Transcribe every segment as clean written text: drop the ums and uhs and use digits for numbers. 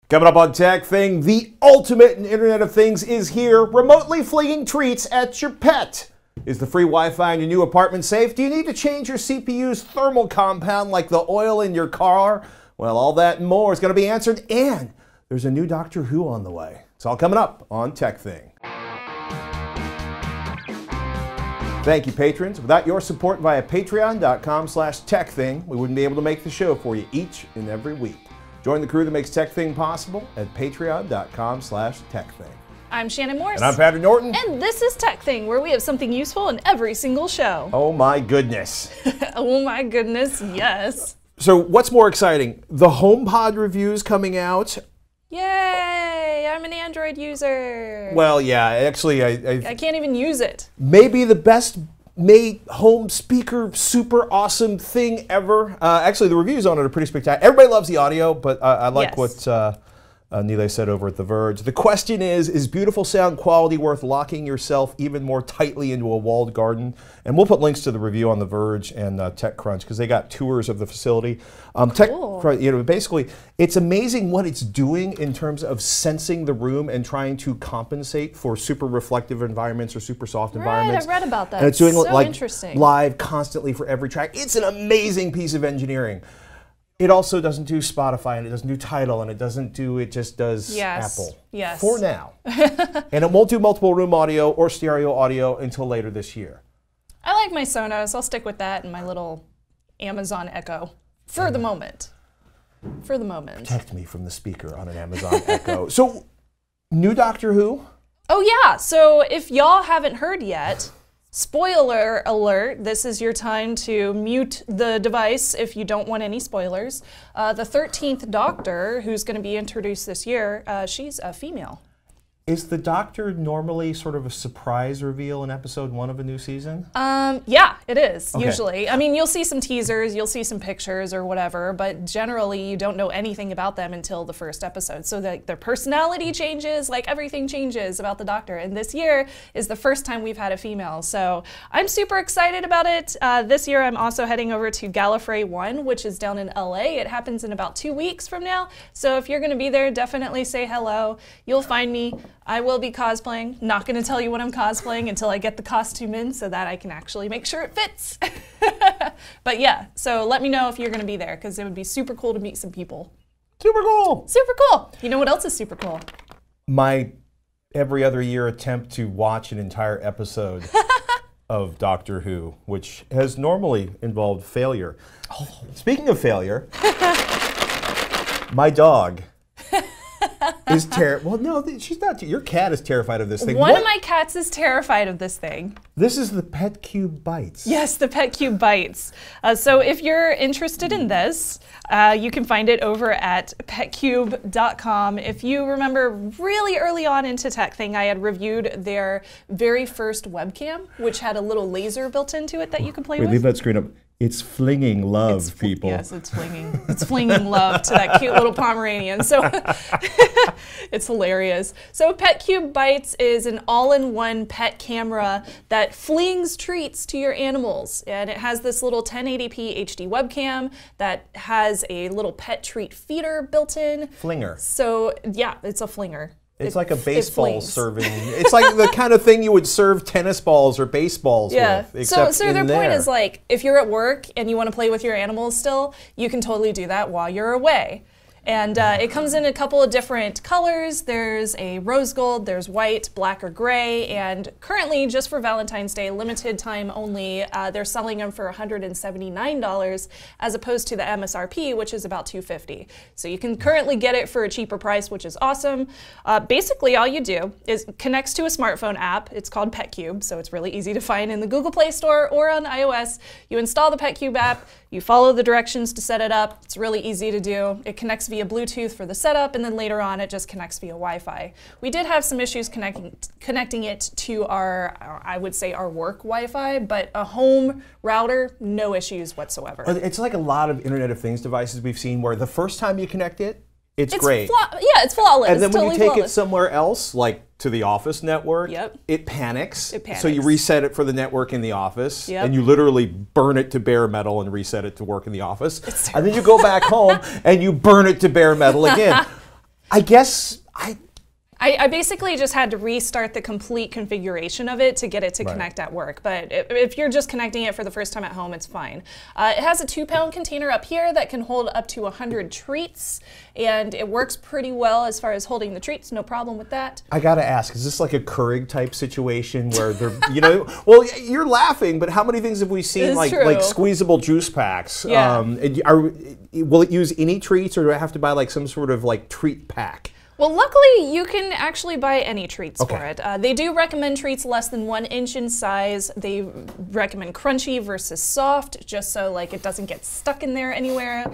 Coming up on TekThing, the ultimate in Internet of Things is here, remotely flinging treats at your pet. Is the free Wi-Fi in your new apartment safe? Do you need to change your CPU's thermal compound like the oil in your car? Well, all that and more is going to be answered, and there's a new Doctor Who on the way. It's all coming up on TekThing. Thank you, patrons. Without your support via patreon.com/TekThing, we wouldn't be able to make the show for you each and every week. Join the crew that makes TekThing possible at patreon.com/TekThing. I'm Shannon Morse. And I'm Patrick Norton. And this is TekThing, where we have something useful in every single show. Oh my goodness. Oh my goodness, yes. So what's more exciting? The HomePod reviews coming out. Yay, I'm an Android user. Well, yeah, actually I can't even use it. Maybe the best made home speaker super awesome thing ever. Actually, the reviews on it are pretty spectacular. Everybody loves the audio, but I like what Neil said over at The Verge. The question is beautiful sound quality worth locking yourself even more tightly into a walled garden? And we'll put links to the review on The Verge and TechCrunch because they got tours of the facility. Cool. Basically, it's amazing what it's doing in terms of sensing the room and trying to compensate for super reflective environments or super soft environments. Right, I read about that. And it's doing so like interesting. Live constantly for every track. It's an amazing piece of engineering. It also doesn't do Spotify, and it doesn't do Tidal, and it just does Apple. Yes. For now. And it won't do multiple room audio or stereo audio until later this year. I like my Sonos. I'll stick with that and my little Amazon Echo for the moment. For the moment. Protect me from the speaker on an Amazon Echo. So, new Doctor Who? Oh yeah, so if y'all haven't heard yet, spoiler alert, this is your time to mute the device if you don't want any spoilers. The 13th Doctor, who's going to be introduced this year, she's a female. Is the Doctor normally sort of a surprise reveal in episode 1 of a new season? Yeah, it is, Okay. usually. I mean, you'll see some teasers, you'll see some pictures or whatever, but generally you don't know anything about them until the first episode. So their personality changes, like everything changes about the Doctor. And this year is the first time we've had a female. So I'm super excited about it. This year I'm also heading over to Gallifrey One, which is down in LA. It happens in about 2 weeks from now. So if you're gonna be there, definitely say hello. You'll find me. I will be cosplaying. Not going to tell you what I'm cosplaying until I get the costume in so that I can actually make sure it fits. But yeah, so let me know if you're going to be there because it would be super cool to meet some people. Super cool! Super cool! You know what else is super cool? My every other year attempt to watch an entire episode of Doctor Who, which has normally involved failure. Oh, speaking of failure, my dog is well, no, she's not. Your cat is terrified of this thing. One of my cats is terrified of this thing. This is the Petcube Bites. Yes, the Petcube Bites. So if you're interested in this, you can find it over at petcube.com. If you remember really early on into TekThing, I had reviewed their very first webcam, which had a little laser built into it that you can play with. Leave that screen up. It's flinging love, people. Yes, it's flinging. It's flinging love to that cute little Pomeranian. So it's hilarious. So Petcube Bites is an all-in-one pet camera that flings treats to your animals. And it has this little 1080p HD webcam that has a little pet treat feeder built in. Flinger. So yeah, it's a flinger. It's like a baseball serving. It's like the kind of thing you would serve tennis balls or baseballs with. Except so their point is like, if you're at work and you want to play with your animals still, you can totally do that while you're away. And it comes in a couple of different colors. There's a rose gold, there's white, black, or gray, and currently, just for Valentine's Day, limited time only, they're selling them for $179 as opposed to the MSRP, which is about $250. So you can currently get it for a cheaper price, which is awesome. Basically, all you do is connects to a smartphone app. It's called Petcube, so it's really easy to find in the Google Play Store or on iOS. You install the Petcube app, you follow the directions to set it up. It's really easy to do. It connects via Bluetooth for the setup, and then later on it just connects via Wi-Fi. We did have some issues connecting it to our, I would say, our work Wi-Fi, but a home router, no issues whatsoever. It's like a lot of Internet of Things devices we've seen where the first time you connect it, it's great. Yeah, it's flawless. And then when totally you take flawless. it somewhere else, like to the office network, it panics. So you reset it for the network in the office, and you literally burn it to bare metal and reset it to work in the office. And then you go back home and you burn it to bare metal again. I guess I basically just had to restart the complete configuration of it to get it to connect at work. But if you're just connecting it for the first time at home, it's fine. It has a 2-pound container up here that can hold up to 100 treats, and it works pretty well as far as holding the treats. No problem with that. I gotta ask, is this like a Keurig type situation where they're, you know, well, you're laughing, but how many things have we seen like squeezable juice packs? Yeah. Will it use any treats, or do I have to buy like some sort of like treat pack? Well, luckily, you can actually buy any treats for it. They do recommend treats less than 1 inch in size. They recommend crunchy versus soft, just so like it doesn't get stuck in there anywhere.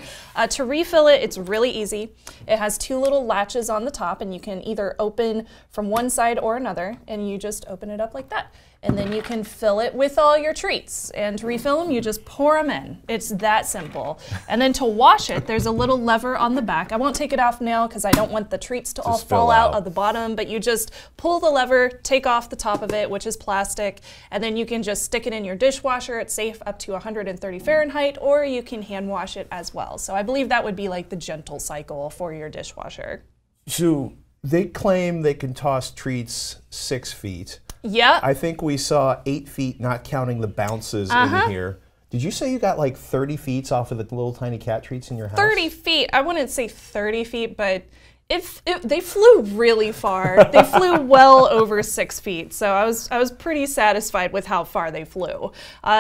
To refill it, it's really easy. It has 2 little latches on the top, and you can either open from one side or another, and you just open it up like that. And then you can fill it with all your treats. And to refill them, you just pour them in. It's that simple. And then to wash it, there's a little lever on the back. I won't take it off now because I don't want the treats to all fall out of the bottom, but you just pull the lever, take off the top of it, which is plastic, and then you can just stick it in your dishwasher. It's safe up to 130 Fahrenheit, or you can hand wash it as well. So I believe that would be like the gentle cycle for your dishwasher. So they claim they can toss treats 6 feet. Yeah. I think we saw 8 feet, not counting the bounces in here. Did you say you got like 30 feet off of the little tiny cat treats in your house? 30 feet. I wouldn't say 30 feet, but they flew really far. They flew well over 6 feet, so I was pretty satisfied with how far they flew.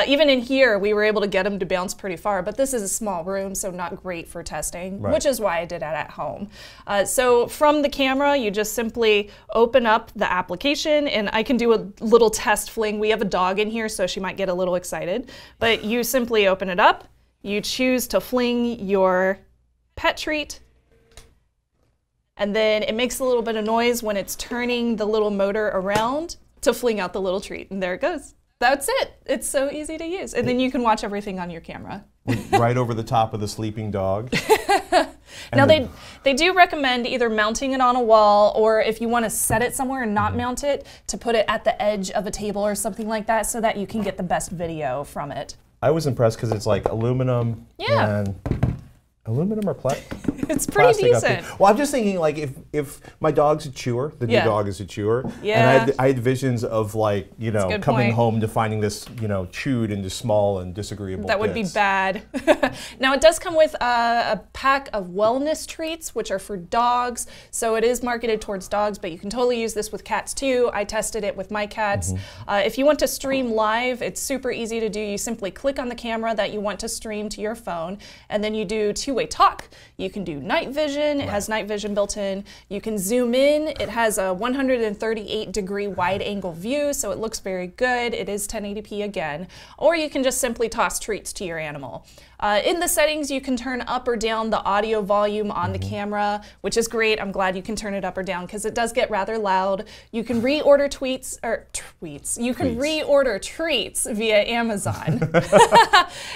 Even in here, we were able to get them to bounce pretty far, but this is a small room, so not great for testing, which is why I did it at home. So from the camera, you just simply open up the application, and I can do a little test fling. We have a dog in here, so she might get a little excited, but you simply open it up, you choose to fling your pet treat, and then it makes a little bit of noise when it's turning the little motor around to fling out the little treat. And there it goes. That's it. It's so easy to use. And then you can watch everything on your camera. Right over the top of the sleeping dog. Now, they do recommend either mounting it on a wall, or if you want to set it somewhere and not mount it, to put it at the edge of a table or something like that so that you can get the best video from it. I was impressed because it's like aluminum and... Aluminum or plastic? It's pretty decent. Well, I'm just thinking, like, if my dog's a chewer, the new dog is a chewer, and I had visions of, like, you know, coming home to finding this, you know, chewed into small and disagreeable That would be bad. Now, it does come with a pack of wellness treats, which are for dogs, so it is marketed towards dogs, but you can totally use this with cats, too. I tested it with my cats. If you want to stream live, it's super easy to do. You simply click on the camera that you want to stream to your phone, and then you do two-way talk. You can do night vision. It has night vision built in. You can zoom in. It has a 138-degree wide-angle view, so it looks very good. It is 1080p again. Or you can just simply toss treats to your animal. In the settings, you can turn up or down the audio volume on the camera, which is great. I'm glad you can turn it up or down because it does get rather loud. You can reorder reorder treats via Amazon.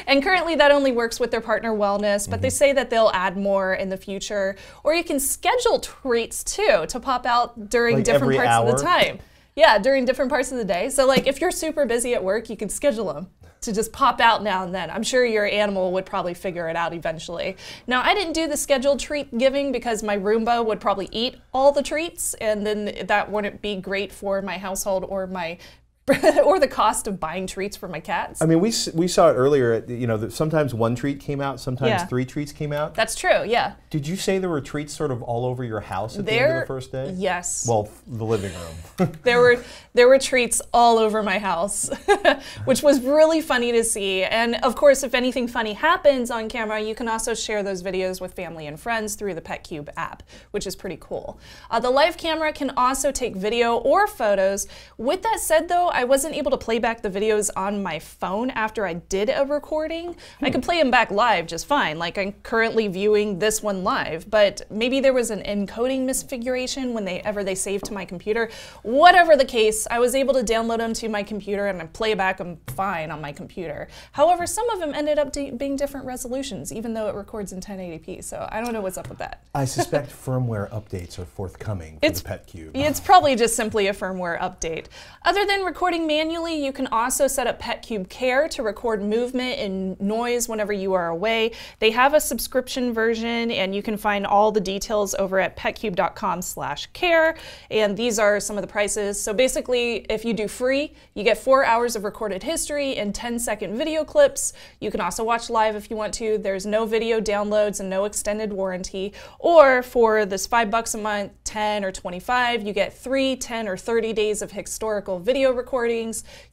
And currently that only works with their partner Wellness, but they say that they'll add more in the future. Or you can schedule treats too to pop out during different parts of the time. Yeah, during different parts of the day. So like if you're super busy at work, you can schedule them to just pop out now and then. I'm sure your animal would probably figure it out eventually. Now, I didn't do the scheduled treat giving because my Roomba would probably eat all the treats, and then that wouldn't be great for my household or my or the cost of buying treats for my cats. I mean, we saw it earlier. You know, sometimes one treat came out, sometimes 3 treats came out. That's true. Yeah. Did you say there were treats sort of all over your house at the end of the first day? Yes. Well, the living room. There were treats all over my house, which was really funny to see. And of course, if anything funny happens on camera, you can also share those videos with family and friends through the Petcube app, which is pretty cool. The live camera can also take video or photos. With that said, though, I wasn't able to play back the videos on my phone after I did a recording. I could play them back live just fine, like I'm currently viewing this one live, but maybe there was an encoding misfiguration whenever they saved to my computer. Whatever the case, I was able to download them to my computer and I play back them fine on my computer. However, some of them ended up being different resolutions, even though it records in 1080p, so I don't know what's up with that. I suspect firmware updates are forthcoming for the Petcube. It's probably just simply a firmware update. Other than recording recording manually, you can also set up Petcube Care to record movement and noise whenever you are away. They have a subscription version, and you can find all the details over at petcube.com/care. And these are some of the prices. So basically, if you do free, you get 4 hours of recorded history and 10-second video clips. You can also watch live if you want to. There's no video downloads and no extended warranty. Or for this $5 a month, 10 or 25, you get 3, 10, or 30 days of historical video recordings.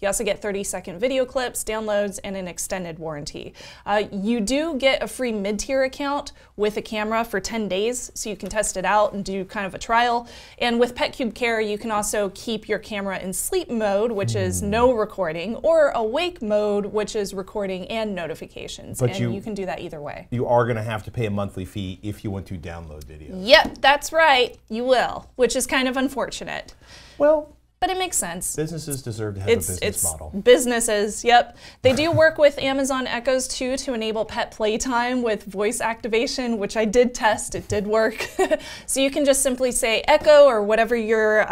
You also get 30-second video clips, downloads, and an extended warranty. You do get a free mid-tier account with a camera for 10 days, so you can test it out and do kind of a trial. And with Petcube Care, you can also keep your camera in sleep mode, which is no recording, or awake mode, which is recording and notifications. But and you can do that either way. You are going to have to pay a monthly fee if you want to download videos. Yep, that's right. You will, which is kind of unfortunate. Well, but it makes sense. Businesses deserve to have a business model. Businesses, yep. They do work with Amazon Echoes too to enable pet playtime with voice activation, which I did test. It did work. So you can just simply say Echo or whatever your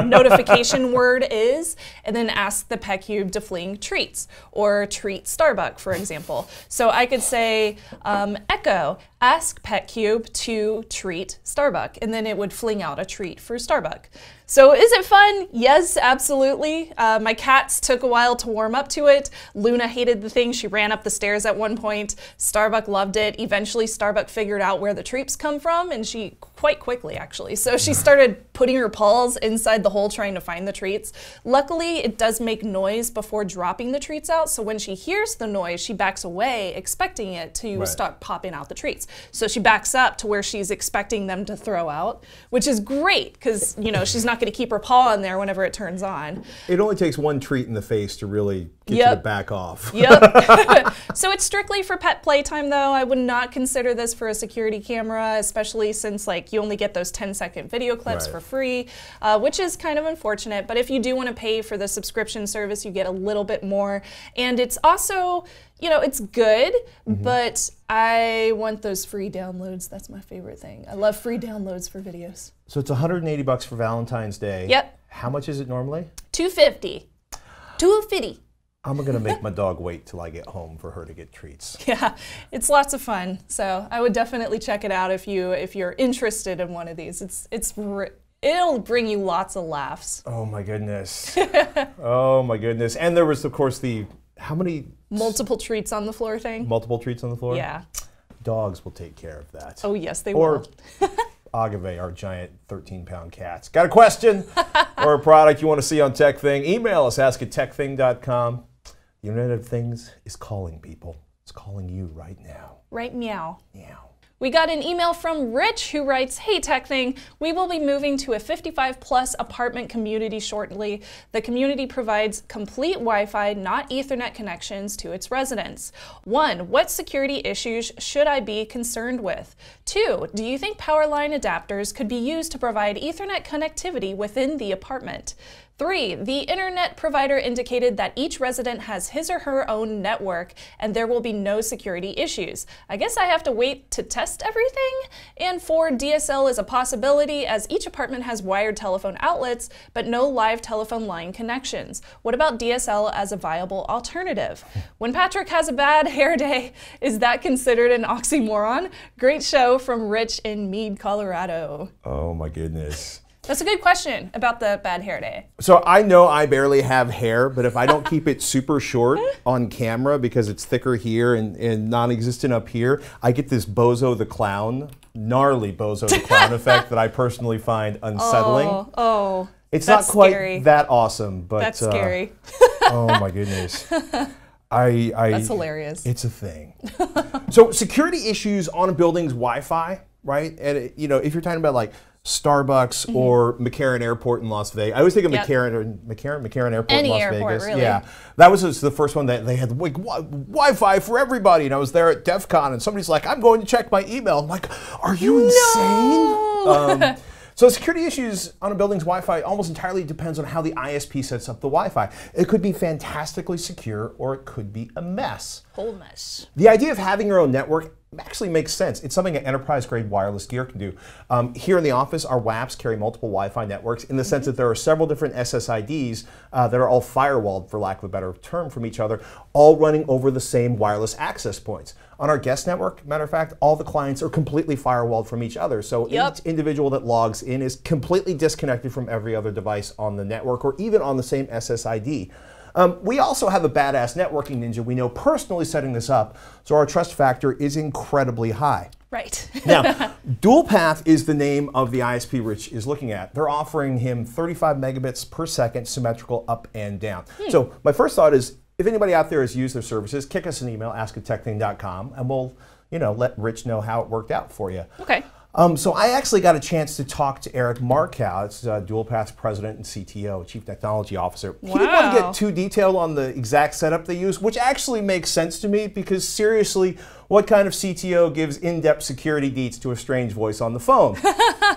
notification word is, and then ask the Petcube to fling treats or treat Starbuck, for example. So I could say, Echo, ask Petcube to treat Starbuck, and then it would fling out a treat for Starbuck. So is it fun? Yes, absolutely. My cats took a while to warm up to it. Luna hated the thing. She ran up the stairs at one point. Starbuck loved it. Eventually, Starbuck figured out where the treats come from, and she quite quickly, actually. So she started putting her paws inside the hole trying to find the treats. Luckily, it does make noise before dropping the treats out, so when she hears the noise, she backs away, expecting it to start popping out the treats. So she backs up to where she's expecting them to throw out, which is great, because, you know, she's not going to keep her paw in there whenever it turns on. It only takes one treat in the face to really get you to back off. Yep. So it's strictly for pet playtime, though. I would not consider this for a security camera, especially since, like, you only get those 10-second video clips for free, which is kind of unfortunate. But if you do want to pay for the subscription service, you get a little bit more. And it's also, you know, it's good, but I want those free downloads. That's my favorite thing. I love free downloads for videos. So it's $180 for Valentine's Day. Yep. How much is it normally? $250. $250. I'm going to make my dog wait till I get home for her to get treats. Yeah, it's lots of fun. So I would definitely check it out if you're interested in one of these. It'll bring you lots of laughs. Oh my goodness. Oh my goodness. And there was, of course, how many? Multiple treats on the floor thing. Multiple treats on the floor? Yeah. Dogs will take care of that. Oh yes, they will. Agave, our giant 13-pound cats. Got a question or a product you want to see on TekThing? Email us, ask@tektthing.com. The Internet of Things is calling people. It's calling you right now. Right meow. Meow. We got an email from Rich who writes, "Hey TekThing, we will be moving to a 55+ apartment community shortly. The community provides complete Wi-Fi, not Ethernet connections to its residents. 1, what security issues should I be concerned with? 2, do you think power line adapters could be used to provide Ethernet connectivity within the apartment? 3, the internet provider indicated that each resident has his or her own network and there will be no security issues. I guess I have to wait to test everything? And 4, DSL is a possibility as each apartment has wired telephone outlets but no live telephone line connections. What about DSL as a viable alternative? When Patrick has a bad hair day, is that considered an oxymoron? Great show from Rich in Meade, Colorado." Oh my goodness. That's a good question about the bad hair day. So I know I barely have hair, but if I don't keep it super short on camera because it's thicker here and non-existent up here, I get this Bozo the Clown, gnarly Bozo the Clown effect that I personally find unsettling. Oh, it's not quite that awesome, but that's scary. Oh my goodness. That's hilarious. It's a thing. So security issues on a building's Wi-Fi, right? And you know, if you're talking about like Starbucks or McCarran Airport in Las Vegas. I always think of McCarran Airport in Las Vegas. Really. Yeah, that was the first one that they had like Wi-Fi for everybody, and I was there at DEF CON, and somebody's like, "I'm going to check my email." I'm like, "Are you insane?" So security issues on a building's Wi-Fi almost entirely depends on how the ISP sets up the Wi-Fi. It could be fantastically secure, or it could be a mess. Whole mess. The idea of having your own network actually makes sense. It's something an enterprise-grade wireless gear can do. Here in the office, our WAPs carry multiple Wi-Fi networks in the sense that there are several different SSIDs that are all firewalled, for lack of a better term, from each other, all running over the same wireless access points. On our guest network, matter of fact, all the clients are completely firewalled from each other. So each individual that logs in is completely disconnected from every other device on the network or even on the same SSID. We also have a badass networking ninja we know personally setting this up, so our trust factor is incredibly high. Right. Now, Dual Path is the name of the ISP Rich is looking at. They're offering him 35 megabits per second symmetrical up and down. So my first thought is, if anybody out there has used their services, kick us an email, ask@tekthing.com, and we'll let Rich know how it worked out for you. Okay. So I actually got a chance to talk to Eric Markow. It's DualPath's president and CTO, Chief Technology Officer. He didn't want to get too detailed on the exact setup they use, which actually makes sense to me because seriously, what kind of CTO gives in-depth security deets to a strange voice on the phone?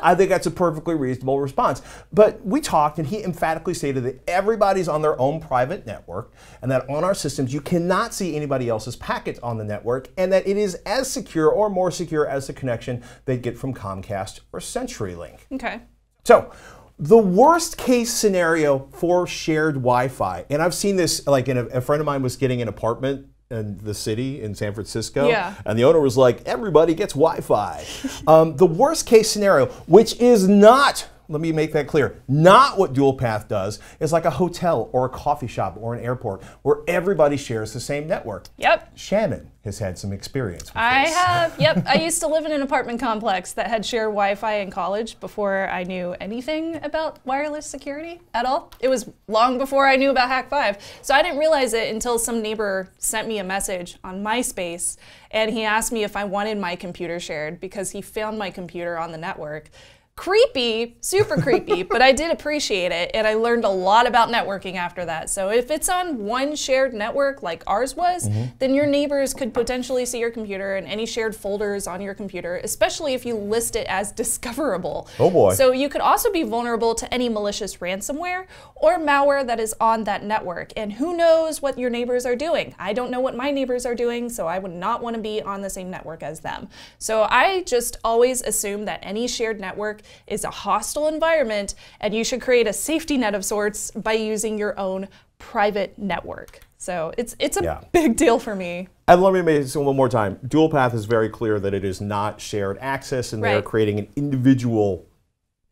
I think that's a perfectly reasonable response. But we talked and he emphatically stated that everybody's on their own private network and that on our systems you cannot see anybody else's packets on the network and that it is as secure or more secure as the connection they get from Comcast or CenturyLink. Okay. So, the worst case scenario for shared Wi-Fi, and I've seen this, like a friend of mine was getting an apartment in the city in San Francisco, and the owner was like, everybody gets Wi-Fi. The worst case scenario, which is not, let me make that clear, not what DualPath does, is like a hotel or a coffee shop or an airport where everybody shares the same network. Yep. Shannon has had some experience with I this. have, yep. I used to live in an apartment complex that had shared Wi-Fi in college before I knew anything about wireless security at all. It was long before I knew about Hack5. So I didn't realize it until some neighbor sent me a message on MySpace and he asked me if I wanted my computer shared because he found my computer on the network. Creepy, super creepy, but I did appreciate it, and I learned a lot about networking after that. So if it's on one shared network like ours was, then your neighbors could potentially see your computer and any shared folders on your computer, especially if you list it as discoverable. Oh boy. So you could also be vulnerable to any malicious ransomware or malware that is on that network. And who knows what your neighbors are doing? I don't know what my neighbors are doing, so I would not want to be on the same network as them. So I just always assume that any shared network is a hostile environment and you should create a safety net of sorts by using your own private network. So it's a big deal for me. And let me make this one more time. DualPath is very clear that it is not shared access and they are creating an individual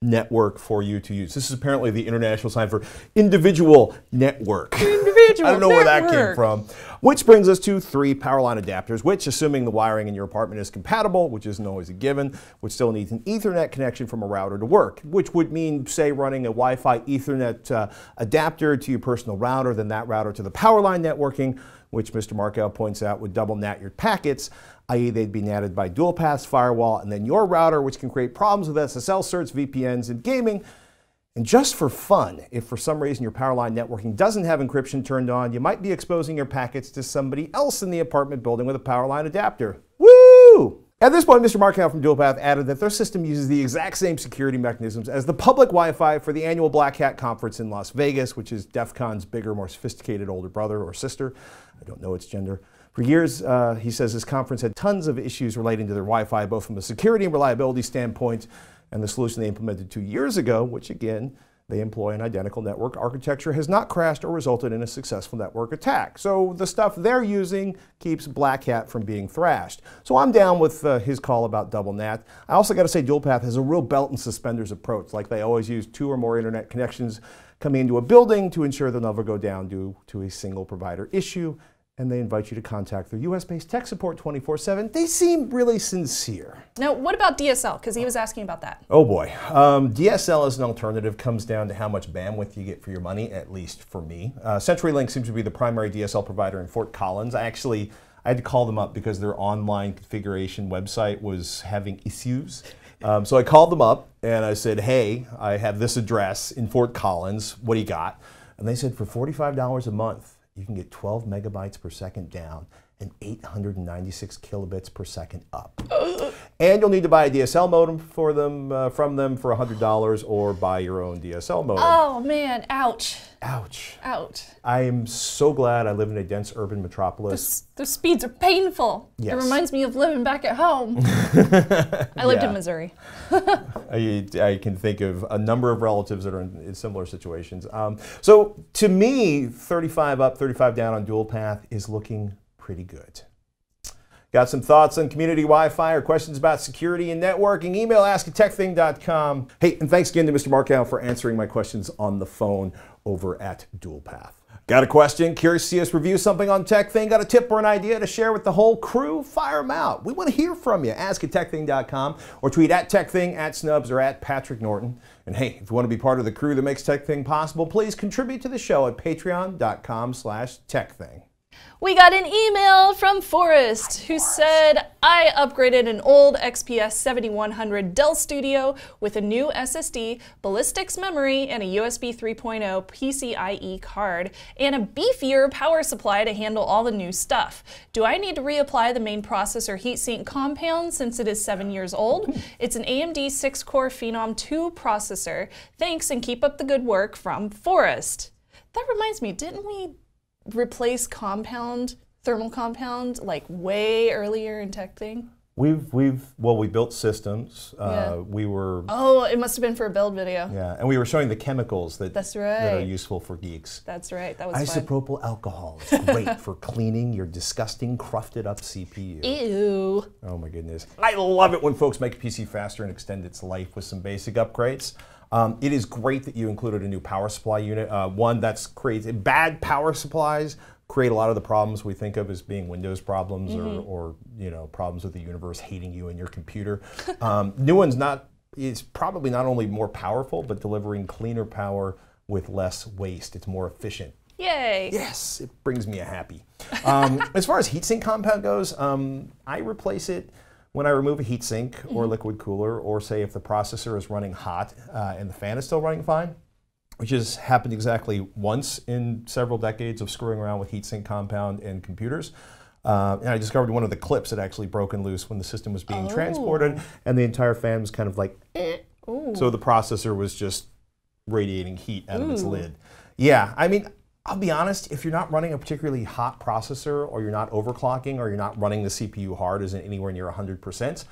network for you to use. This is apparently the international sign for individual network. Individual I don't know where that came from. Which brings us to 3 power line adapters, which, assuming the wiring in your apartment is compatible, which isn't always a given, would still need an Ethernet connection from a router to work, which would mean, say, running a Wi-Fi Ethernet adapter to your personal router, then that router to the power line networking, which Mr. Markow points out would double NAT your packets, i.e. they'd be NATed by DualPath's firewall, and then your router, which can create problems with SSL certs, VPNs, and gaming. And just for fun, if for some reason your power line networking doesn't have encryption turned on, you might be exposing your packets to somebody else in the apartment building with a power line adapter. Woo! At this point, Mr. Markow from DualPath added that their system uses the exact same security mechanisms as the public Wi-Fi for the annual Black Hat conference in Las Vegas, which is DEF CON's bigger, more sophisticated older brother or sister. I don't know its gender. For years, he says this conference had tons of issues relating to their Wi-Fi, both from a security and reliability standpoint, and the solution they implemented 2 years ago, which again, they employ an identical network architecture, has not crashed or resulted in a successful network attack. So the stuff they're using keeps Black Hat from being thrashed. So I'm down with his call about double NAT. I also got to say DualPath has a real belt and suspenders approach, like they always use 2 or more internet connections coming into a building to ensure they'll never go down due to a single provider issue. And they invite you to contact their US-based tech support 24/7. They seem really sincere. Now, what about DSL? Because he was asking about that. Oh boy. DSL as an alternative comes down to how much bandwidth you get for your money, at least for me. CenturyLink seems to be the primary DSL provider in Fort Collins. I had to call them up because their online configuration website was having issues. So I called them up and I said, hey, I have this address in Fort Collins. What do you got? And they said for $45 a month, you can get 12 megabytes per second down and 896 kilobits per second up. And you'll need to buy a DSL modem for them, from them for $100 or buy your own DSL modem. Oh man, ouch. Ouch. Ouch. I am so glad I live in a dense urban metropolis. The speeds are painful. Yes. It reminds me of living back at home. I lived in Missouri. I can think of a number of relatives that are in similar situations. So to me, 35 up, 35 down on dual path is looking pretty good. Got some thoughts on community Wi-Fi or questions about security and networking? Email ask@tektthing.com. Hey, and thanks again to Mr. Markow for answering my questions on the phone over at DualPath. Got a question? Curious to see us review something on TekThing? Got a tip or an idea to share with the whole crew? Fire them out. We want to hear from you. Ask@tektthing.com or tweet @TekThing, @Snubs, or @Patrick Norton. And hey, if you want to be part of the crew that makes TekThing possible, please contribute to the show at patreon.com/TekThing. We got an email from Forrest who said, I upgraded an old XPS 7100 Dell Studio with a new SSD, ballistics memory, and a USB 3.0 PCIe card, and a beefier power supply to handle all the new stuff. Do I need to reapply the main processor heatsink compound since it is 7 years old? It's an AMD 6-core Phenom 2 processor. Thanks and keep up the good work, from Forrest. That reminds me, didn't we replace thermal compound, like way earlier in TekThing? We built systems. We were. Oh, it must have been for a build video. Yeah, and we were showing the chemicals that That's right. that are useful for geeks. That's right. That was fun. Isopropyl alcohol is great for cleaning your disgusting, crufted up CPU. Ew. Oh my goodness. I love it when folks make a PC faster and extend its life with some basic upgrades. It is great that you included a new power supply unit. One that's crazy. Bad power supplies create a lot of the problems we think of as being Windows problems or problems with the universe hating you and your computer. New one's is probably not only more powerful, but delivering cleaner power with less waste. It's more efficient. Yay. Yes, it brings me a happy. As far as heatsink compound goes, I replace it when I remove a heatsink or liquid cooler, or say if the processor is running hot and the fan is still running fine, which has happened exactly once in several decades of screwing around with heatsink compound and computers. And I discovered one of the clips had actually broken loose when the system was being transported, and the entire fan was kind of like, so the processor was just radiating heat out of its lid. Yeah, I mean, I'll be honest, if you're not running a particularly hot processor, or you're not overclocking, or you're not running the CPU hard, isn't anywhere near 100%,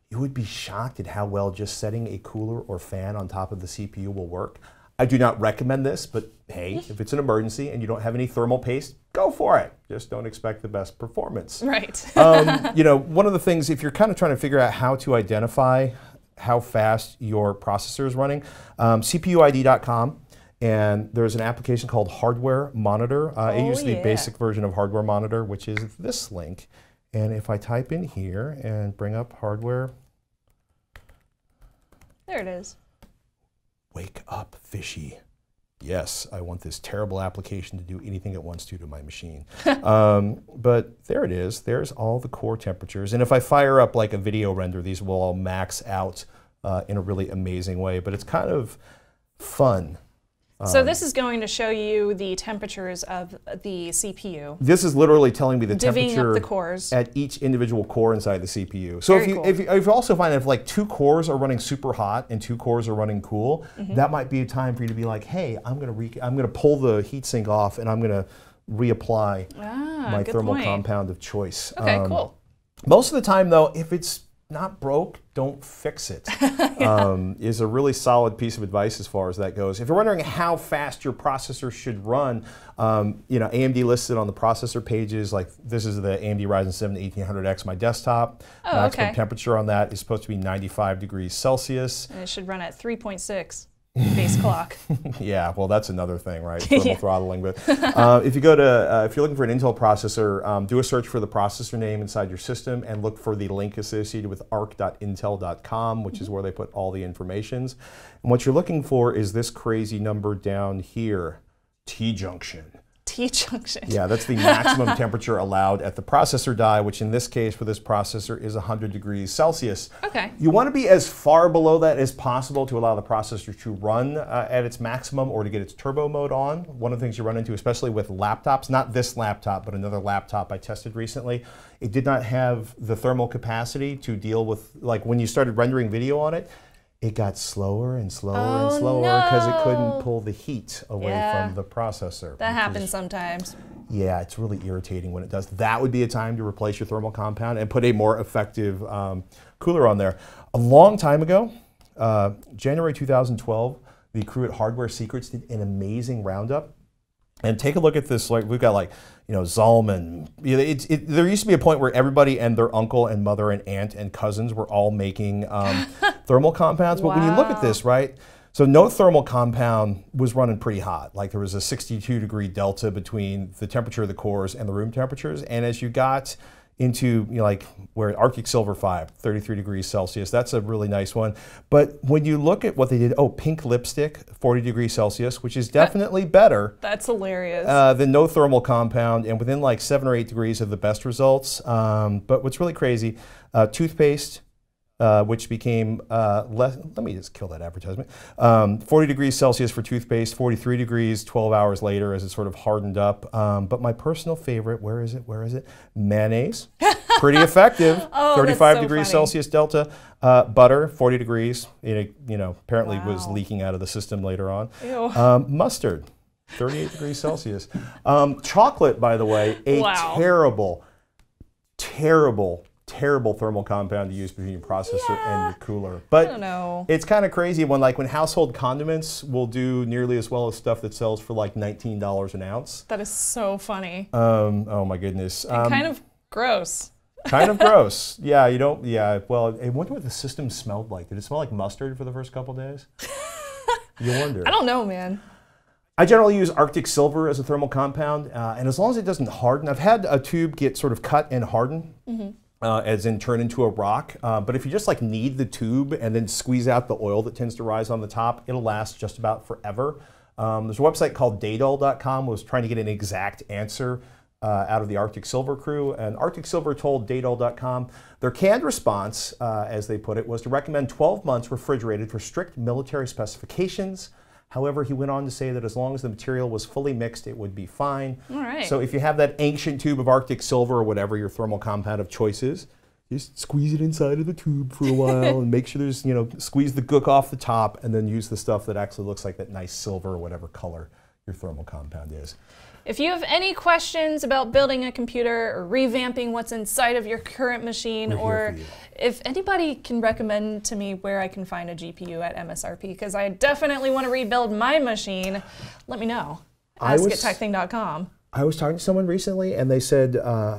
you would be shocked at how well just setting a cooler or fan on top of the CPU will work. I do not recommend this, but hey, if it's an emergency and you don't have any thermal paste, go for it. Just don't expect the best performance. Right. One of the things, if you're kind of trying to figure out how to identify how fast your processor is running, CPUID.com. And there's an application called Hardware Monitor. I use the basic version of Hardware Monitor, which is this link. And if I type in here and bring up hardware. There it is. Wake up, fishy. Yes, I want this terrible application to do anything it wants to my machine. But there it is. There's all the core temperatures. And if I fire up like a video render, these will all max out in a really amazing way. But it's kind of fun. So this is going to show you the temperatures of the CPU. This is literally telling me the divvying temperature up the cores at each individual core inside the CPU. So if you also find if like 2 cores are running super hot and 2 cores are running cool, that might be a time for you to be like, hey, I'm gonna pull the heatsink off and I'm gonna reapply my thermal compound of choice. Okay, cool. Most of the time though, if it's not broke, don't fix it. Is a really solid piece of advice as far as that goes. If you're wondering how fast your processor should run, AMD listed on the processor pages, like this is the AMD Ryzen 7 1800X, my desktop. Maximum temperature on that is supposed to be 95 degrees Celsius. And it should run at 3.6. Base clock. Yeah, well, that's another thing, right? Thermal throttling. But if you're looking for an Intel processor, do a search for the processor name inside your system and look for the link associated with arc.intel.com, which is where they put all the informations. And what you're looking for is this crazy number down here, T-junction. T-junction. Yeah, that's the maximum temperature allowed at the processor die, which in this case for this processor is 100 degrees Celsius. Okay. You want to be as far below that as possible to allow the processor to run at its maximum or to get its turbo mode on. One of the things you run into, especially with laptops, not this laptop, but another laptop I tested recently, it did not have the thermal capacity to deal with, like when you started rendering video on it, it got slower and slower and slower because it couldn't pull the heat away from the processor. That happens sometimes. Yeah, it's really irritating when it does. That would be a time to replace your thermal compound and put a more effective cooler on there. A long time ago, January 2012, the crew at Hardware Secrets did an amazing roundup. And take a look at this. Like we've got like, you know, Zalman. There used to be a point where everybody and their uncle and mother and aunt and cousins were all making thermal compounds. But when you look at this, right? So no thermal compound was running pretty hot. Like there was a 62-degree delta between the temperature of the cores and the room temperatures. And as you got into, you know, like where Arctic Silver 5, 33 degrees Celsius, that's a really nice one. But when you look at what they did, pink lipstick, 40 degrees Celsius, which is definitely better. That's hilarious. Than no thermal compound, and within like 7 or 8 degrees of the best results. But what's really crazy, toothpaste, which became less, let me just kill that advertisement. 40 degrees Celsius for toothpaste, 43 degrees 12 hours later as it sort of hardened up. But my personal favorite, where is it? Mayonnaise, pretty effective, 35 degrees Celsius delta. Butter, 40 degrees, apparently was leaking out of the system later on. Mustard, 38 degrees Celsius. Chocolate, by the way, a terrible thermal compound to use between your processor and your cooler. But I don't know. It's kind of crazy when household condiments will do nearly as well as stuff that sells for like $19 an ounce. That is so funny. Oh my goodness. Kind of gross. Kind of gross. Yeah, you don't, well, I wonder what the system smelled like. Did it smell like mustard for the first couple days? You wonder. I don't know, man. I generally use Arctic Silver as a thermal compound, and as long as it doesn't harden, I've had a tube get sort of cut and harden. As in turn into a rock. But if you just like knead the tube and then squeeze out the oil that tends to rise on the top, it'll last just about forever. There's a website called Daydol.com was trying to get an exact answer out of the Arctic Silver crew. And Arctic Silver told Daydol.com their canned response, as they put it, was to recommend 12 months refrigerated for strict military specifications. However, he went on to say that as long as the material was fully mixed, it would be fine. All right. So if you have that ancient tube of Arctic Silver or whatever your thermal compound of choice is, just squeeze it inside of the tube for a while and make sure there's, squeeze the gook off the top and then use the stuff that actually looks like that nice silver or whatever color your thermal compound is. If you have any questions about building a computer or revamping what's inside of your current machine, or if anybody can recommend to me where I can find a GPU at MSRP, because I definitely want to rebuild my machine, let me know. Ask at TekThing.com. I was talking to someone recently and they said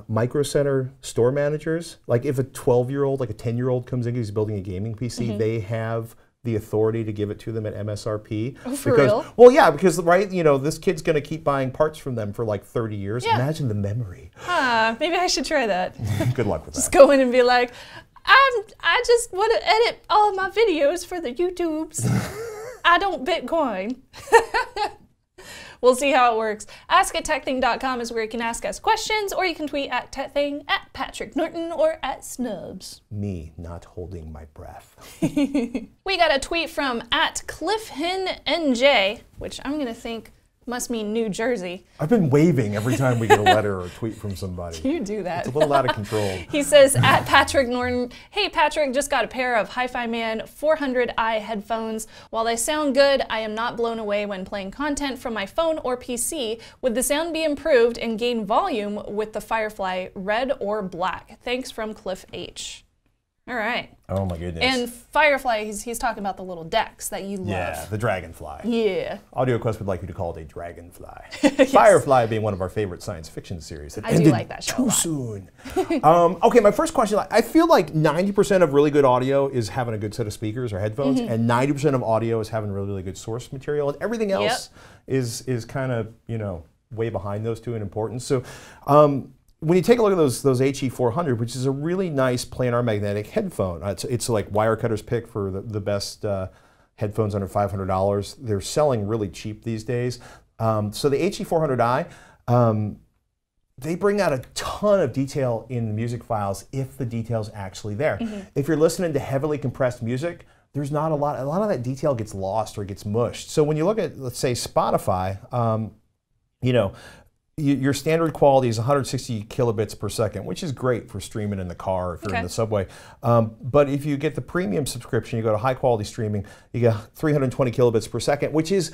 Micro Center store managers, like if a 12-year-old, like a 10-year-old comes in, he's building a gaming PC, they have the authority to give it to them at MSRP. Oh, for real? Well, yeah, because, right, this kid's going to keep buying parts from them for like 30 years. Yeah. Imagine the memory. Maybe I should try that. Good luck with that. Just go in and be like, I just want to edit all my videos for the YouTubes. I don't Bitcoin. We'll see how it works. Ask at TekThing.com is where you can ask us questions, or you can tweet at TekThing, at Patrick Norton, or at Snubs. Me not holding my breath. We got a tweet from at CliffHinNJ, which I'm going to think must mean New Jersey. I've been waving every time we get a letter or a tweet from somebody. You do that. It's a little out of control. He says, at Patrick Norton, hey Patrick, just got a pair of Hi-Fi Man 400i headphones. While they sound good, I am not blown away when playing content from my phone or PC. Would the sound be improved and gain volume with the Firefly red or black? Thanks from Cliff H. All right. Oh my goodness. And Firefly, he's talking about the little decks that you love. Yeah, the dragonfly. Yeah. AudioQuest would like you to call it a dragonfly. Yes. Firefly being one of our favorite science fiction series. I do like that show too soon. Okay, my first question, I feel like 90% of really good audio is having a good set of speakers or headphones, and 90% of audio is having really, really good source material, and everything else is kind of, way behind those two in importance. So, when you take a look at those HE400, which is a really nice planar magnetic headphone, it's like Wirecutter's pick for the best headphones under $500. They're selling really cheap these days. So the HE400i, they bring out a ton of detail in the music files if the detail's actually there. If you're listening to heavily compressed music, there's not a lot of that detail gets lost or gets mushed. So when you look at, let's say, Spotify, you know, your standard quality is 160 kilobits per second, which is great for streaming in the car if you're in the subway. But if you get the premium subscription, you go to high quality streaming, you get 320 kilobits per second, which is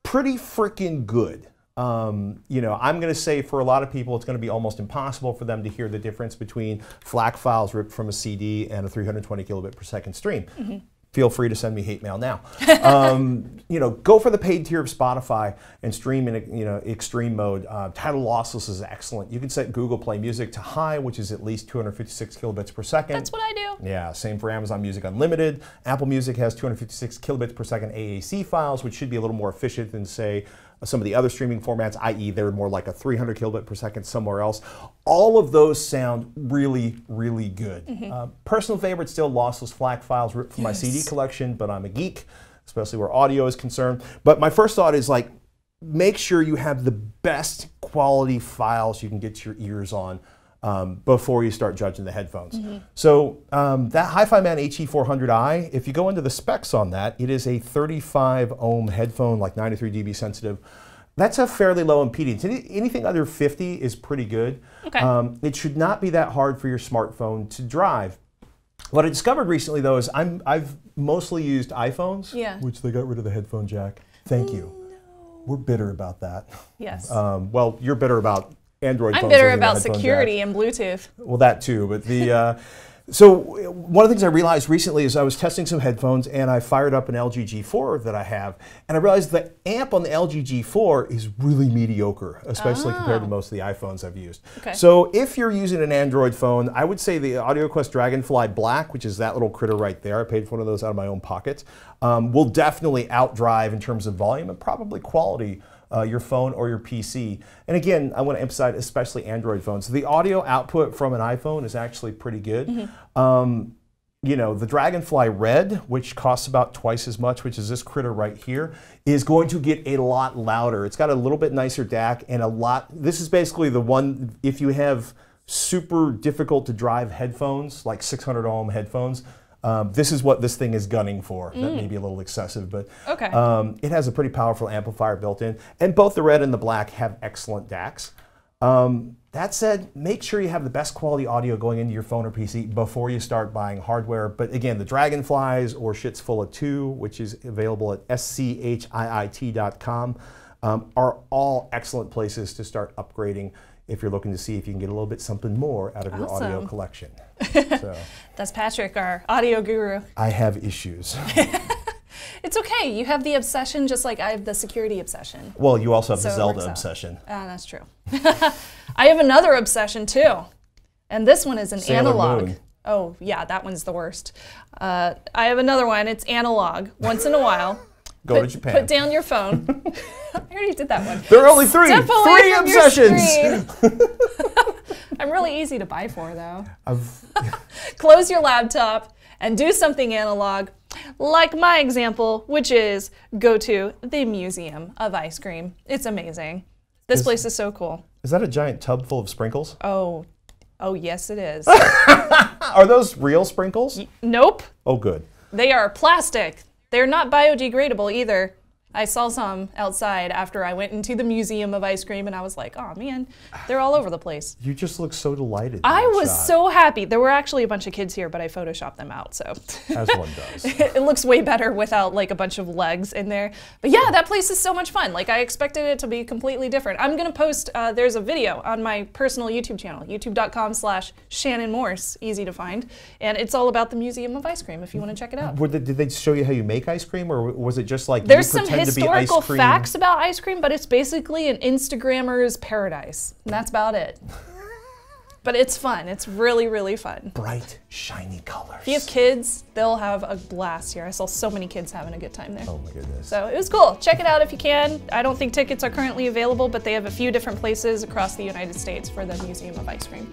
pretty freaking good. You know, I'm going to say for a lot of people, it's going to be almost impossible for them to hear the difference between FLAC files ripped from a CD and a 320 kilobit per second stream. Feel free to send me hate mail now. You know, go for the paid tier of Spotify and stream in, you know, extreme mode. Title lossless is excellent. You can set Google Play Music to high, which is at least 256 kilobits per second. That's what I do. Yeah, same for Amazon Music Unlimited. Apple Music has 256 kilobits per second AAC files, which should be a little more efficient than, say, some of the other streaming formats, i.e. they're more like a 300 kilobit per second somewhere else. All of those sound really, really good. Personal favorite still lossless FLAC files ripped from my CD collection, but I'm a geek, especially where audio is concerned. But my first thought is, like, make sure you have the best quality files you can get your ears on before you start judging the headphones. So that Hi-Fi Man HE400i, if you go into the specs on that, it is a 35 ohm headphone, like 93 dB sensitive. That's a fairly low impedance. Anything under 50 is pretty good. It should not be that hard for your smartphone to drive. What I discovered recently, though, is I've mostly used iPhones, which they got rid of the headphone jack. Thank you. We're bitter about that. Yes. Well, you're bitter about Android phones. I'm bitter about security and Bluetooth. Well, that too, but the so one of the things I realized recently is I was testing some headphones and I fired up an LG G4 that I have, and I realized the amp on the LG G4 is really mediocre, especially compared to most of the iPhones I've used. So if you're using an Android phone, I would say the AudioQuest Dragonfly Black, which is that little critter right there, I paid for one of those out of my own pocket, will definitely outdrive in terms of volume and probably quality your phone or your PC. And again, I want to emphasize especially Android phones. The audio output from an iPhone is actually pretty good. You know, the Dragonfly Red, which costs about twice as much, which is this critter right here, is going to get a lot louder. It's got a little bit nicer DAC and a lot, this is basically the one, if you have super difficult to drive headphones, like 600 ohm headphones, this is what this thing is gunning for. That may be a little excessive, but it has a pretty powerful amplifier built in. And both the red and the black have excellent DACs. That said, make sure you have the best quality audio going into your phone or PC before you start buying hardware. But again, the Dragonflies or Shits Full of 2, which is available at SCHIIT.com, are all excellent places to start upgrading if you're looking to see if you can get a little bit something more out of your audio collection. So, that's Patrick, our audio guru. I have issues. It's okay. You have the obsession just like I have the security obsession. Well, you also have the Zelda obsession. That's true. I have another obsession too. And this one is an analog. Moon. Oh, yeah, that one's the worst. I have another one. It's analog. Once in a while. Go to Japan. Put down your phone. I already did that one. There are only three. Three obsessions. I'm really easy to buy for, though. Close your laptop and do something analog, like my example, which is go to the Museum of Ice Cream. It's amazing. This place is so cool. Is that a giant tub full of sprinkles? Oh yes, it is. Are those real sprinkles? Nope. Oh, good. They are plastic. They're not biodegradable either. I saw some outside after I went into the Museum of Ice Cream, and I was like, oh man, they're all over the place. You just look so delighted. I was so happy. There were actually a bunch of kids here, but I photoshopped them out, so. As one does. It looks way better without like a bunch of legs in there. But yeah, that place is so much fun. Like I expected it to be completely different. I'm gonna post, there's a video on my personal YouTube channel, youtube.com/Shannon Morse, easy to find. And it's all about the Museum of Ice Cream if you wanna check it out. Did they show you how you make ice cream, or was it just like there's some historical facts about ice cream, but it's basically an Instagrammer's paradise. And that's about it. But it's fun. It's really, really fun. Bright, shiny colors. If you have kids, they'll have a blast here. I saw so many kids having a good time there. Oh my goodness. So it was cool. Check it out if you can. I don't think tickets are currently available, but they have a few different places across the United States for the Museum of Ice Cream.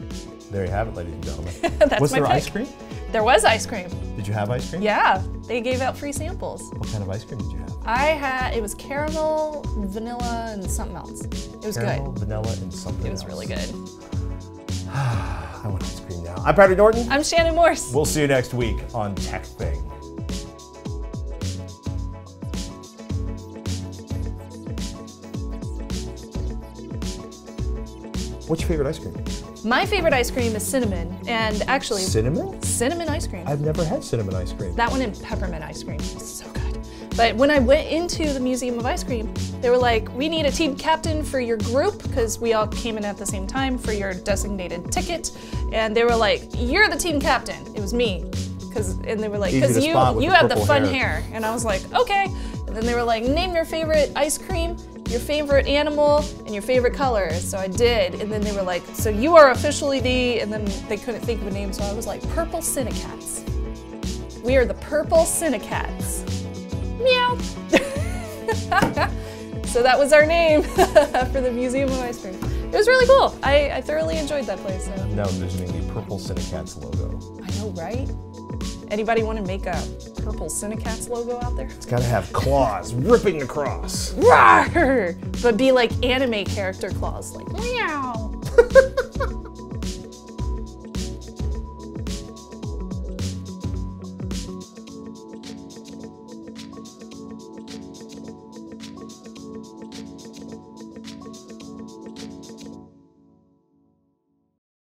There you have it, ladies and gentlemen. Was there ice cream? There was ice cream. Did you have ice cream? Yeah, they gave out free samples. What kind of ice cream did you have? It was caramel, vanilla, and something else. It was Caramel, good. vanilla, and something else. It was really good. I want ice cream now. I'm Patrick Norton. I'm Shannon Morse. We'll see you next week on TekThing. What's your favorite ice cream? My favorite ice cream is cinnamon, and actually... Cinnamon? Cinnamon ice cream. I've never had cinnamon ice cream. That one and peppermint ice cream. So good. But when I went into the Museum of Ice Cream, they were like, we need a team captain for your group, because we all came in at the same time for your designated ticket. And they were like, you're the team captain. It was me. And they were like, because you have the fun hair. And I was like, okay. And then they were like, name your favorite ice cream, your favorite animal, and your favorite color. So I did. And then they were like, so you are officially and then they couldn't think of a name. So I was like, Purple Cinecats. We are the Purple Cinecats. Meow. So that was our name for the Museum of Ice Cream. It was really cool. I thoroughly enjoyed that place. So. Now envisioning the Purple Cinecats logo. I know, right? Anybody want to make a Purple Cinecats logo out there? It's got to have claws ripping across. Rawr! But be like anime character claws, like meow.